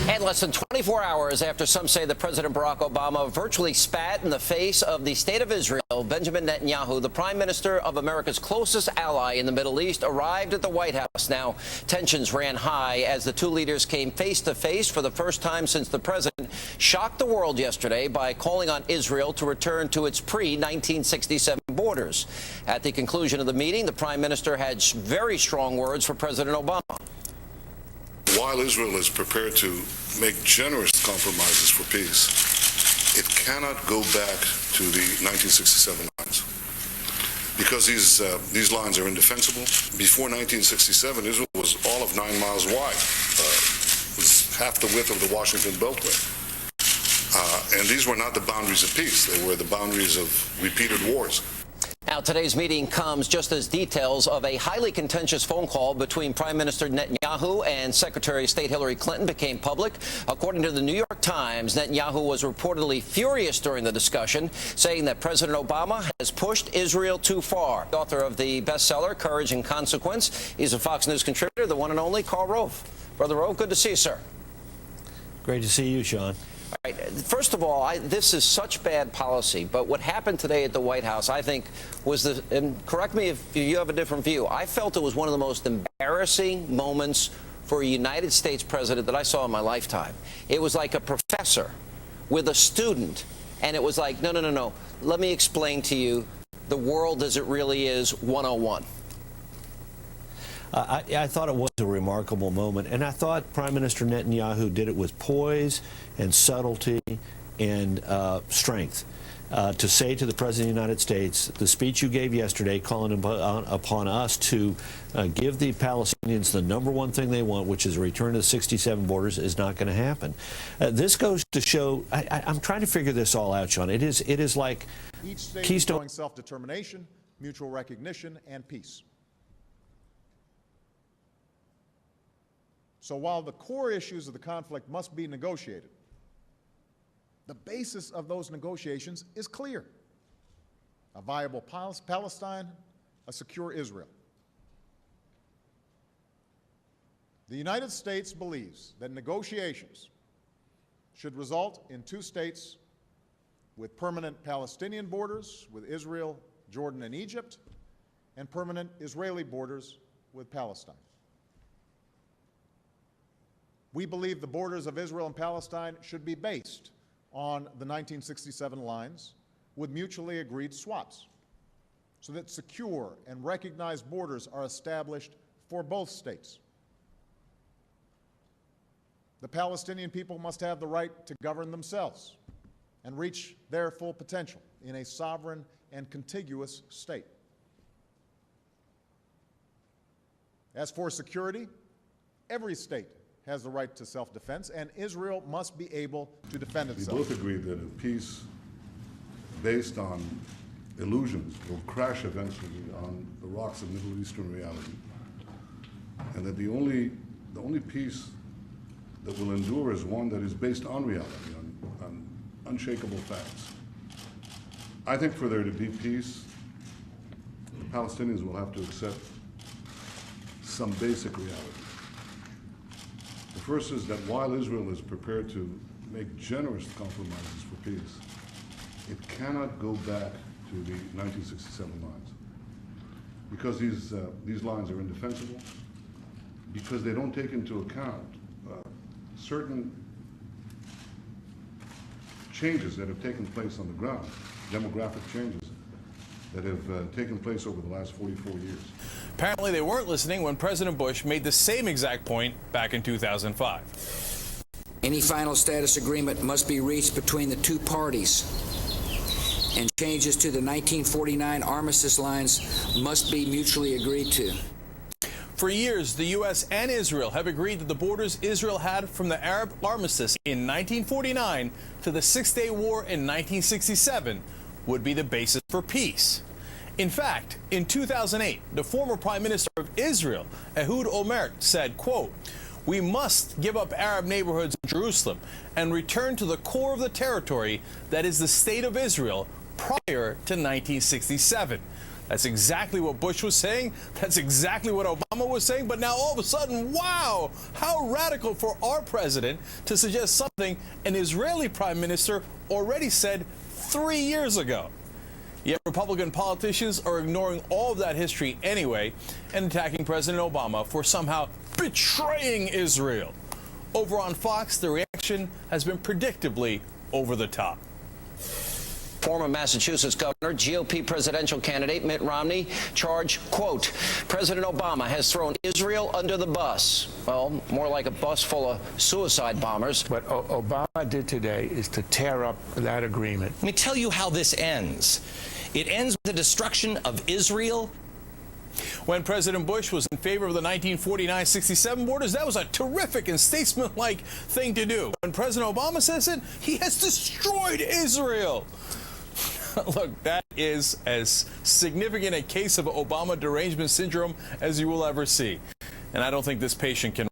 And less than 24 hours after some say that President Barack Obama virtually spat in the face of the state of Israel, Benjamin Netanyahu, the prime minister of America's closest ally in the Middle East, arrived at the White House. Now, tensions ran high as the two leaders came face to face for the first time since the president shocked the world yesterday by calling on Israel to return to its pre-1967 borders. At the conclusion of the meeting, the prime minister had very strong words for President Obama. While Israel is prepared to make generous compromises for peace, it cannot go back to the 1967 lines, because these lines are indefensible. Before 1967, Israel was all of 9 miles wide, was half the width of the Washington Beltway. And these were not the boundaries of peace. They were the boundaries of repeated wars. Now, today's meeting comes just as details of a highly contentious phone call between Prime Minister Netanyahu and Secretary of State Hillary Clinton became public. According to the New York Times, Netanyahu was reportedly furious during the discussion, saying that President Obama has pushed Israel too far. The author of the bestseller, Courage and Consequence, is a Fox News contributor, the one and only Karl Rove. Brother Rove, good to see you, sir. Great to see you, Sean. All right. First of all, this is such bad policy, but what happened today at the White House, I think, was and correct me if you have a different view, I felt it was one of the most embarrassing moments for a United States president that I saw in my lifetime. It was like a professor with a student, and it was like, no, let me explain to you the world as it really is 101. I thought it was a remarkable moment, and I thought Prime Minister Netanyahu did it with poise and subtlety and strength to say to the President of the United States, the speech you gave yesterday calling upon us to give the Palestinians the #1 thing they want, which is a return to the 67 borders, is not going to happen. This goes to show, I'm trying to figure this all out, Sean. It is like each state Keystone. enjoying self-determination, mutual recognition, and peace. So while the core issues of the conflict must be negotiated, the basis of those negotiations is clear: a viable Palestine, a secure Israel. The United States believes that negotiations should result in 2 states with permanent Palestinian borders with Israel, Jordan, and Egypt, and permanent Israeli borders with Palestine. We believe the borders of Israel and Palestine should be based on the 1967 lines with mutually agreed swaps, so that secure and recognized borders are established for both states. The Palestinian people must have the right to govern themselves and reach their full potential in a sovereign and contiguous state. As for security, every state has the right to self-defense, and Israel must be able to defend itself. We both agree that a peace based on illusions will crash eventually on the rocks of Middle Eastern reality, and that the only peace that will endure is one that is based on reality, on unshakable facts. I think for there to be peace, the Palestinians will have to accept some basic reality. The first is that while Israel is prepared to make generous compromises for peace, it cannot go back to the 1967 lines, because these lines are indefensible, because they don't take into account certain changes that have taken place on the ground, demographic changes that have taken place over the last 44 years. Apparently they weren't listening when President Bush made the same exact point back in 2005. Any final status agreement must be reached between the 2 parties, and changes to the 1949 armistice lines must be mutually agreed to. For years, the U.S. and Israel have agreed that the borders Israel had from the Arab armistice in 1949 to the Six-Day War in 1967 would be the basis for peace. In fact, in 2008, the former Prime Minister of Israel, Ehud Olmert, said, quote, "We must give up Arab neighborhoods in Jerusalem and return to the core of the territory that is the State of Israel prior to 1967. That's exactly what Bush was saying. That's exactly what Obama was saying. But now all of a sudden, wow, how radical for our president to suggest something an Israeli prime minister already said 3 years ago. Yet Republican politicians are ignoring all of that history anyway and attacking President Obama for somehow betraying Israel. Over on Fox, the reaction has been predictably over the top. Former Massachusetts governor, GOP presidential candidate Mitt Romney charged, quote, President Obama has thrown Israel under the bus. Well, more like a bus full of suicide bombers. What Obama did today is to tear up that agreement. Let me tell you how this ends. It ends with the destruction of Israel. When President Bush was in favor of the 1949-67 borders, that was a terrific and statesmanlike thing to do. When President Obama says it, he has destroyed Israel. Look, that is as significant a case of Obama derangement syndrome as you will ever see. And I don't think this patient can